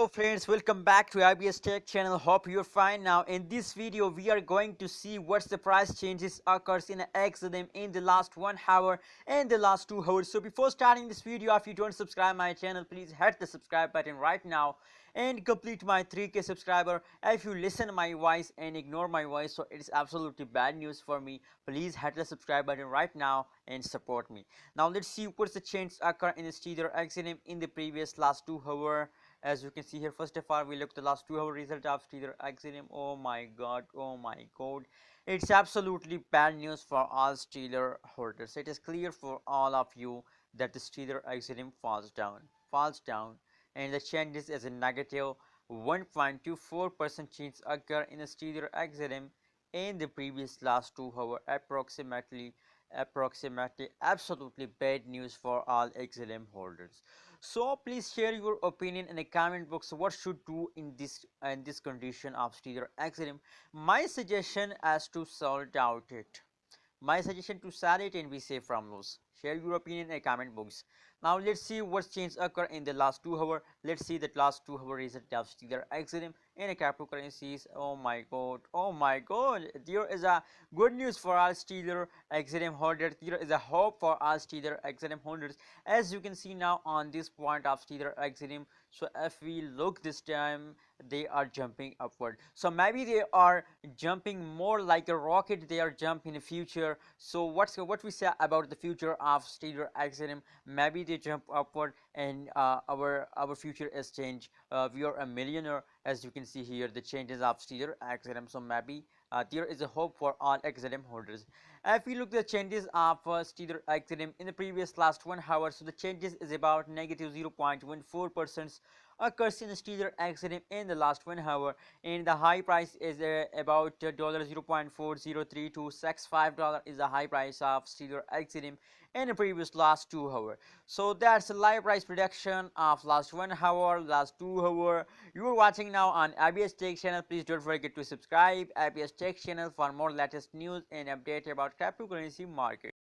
Hello friends, welcome back to IBS Tech channel. Hope you're fine. Now in this video we are going to see what's the price changes occurs in XLM in the last 1 hour and the last 2 hours. So before starting this video, if you don't subscribe my channel, please hit the subscribe button right now and complete my 3k subscriber. If you listen to my voice and ignore my voice, so it's absolutely bad news for me. Please hit the subscribe button right now and support me. Now let's see what's the change occur in the Steeler XLM in the previous last 2 hour. As you can see here, first of all we look the last 2 hour result of Steeler XLM. Oh my god, it's absolutely bad news for all Steeler holders. It is clear for all of you that the Steeler XLM falls down, and the changes is a negative 1.24% change occur in the Steeler XLM in the previous last 2 hour. Approximately absolutely bad news for all XLM holders. So please share your opinion in the comment box. What should do in this condition of Steeler XLM? My suggestion is to sort out it. My suggestion to sell it and be safe from loss. Share your opinion in the comment box. Now let's see what change occur in the last 2 hour. Let's see the last 2 hour result of Steeler XLM in a cryptocurrencies. Oh my god, there is a good news for all Steeler XLM holders. There is a hope for all Steeler XLM holders. As you can see now on this point of Steeler XLM, so if we look this time, they are jumping upward. So maybe they are jumping more like a rocket. They are jumping in the future. So what we say about the future of Steeler XLM? Maybe they jump upward, and our future is changed. We are a millionaire. As you can see here, the changes of Steeler XLM. So maybe there is a hope for all XLM holders. If we look at the changes of Steeler XLM in the previous last 1 hour, so the changes is about negative 0.14% occurs in the Steeler XLM in the last 1 hour, and the high price is about $0.403 to $65 is the high price of Steeler XLM in the previous last 2 hour. So that's the live price prediction of last 1 hour, last 2 hour. You are watching now on IBS Tech channel. Please don't forget to subscribe IBS Tech channel for more latest news and update about cryptocurrency market.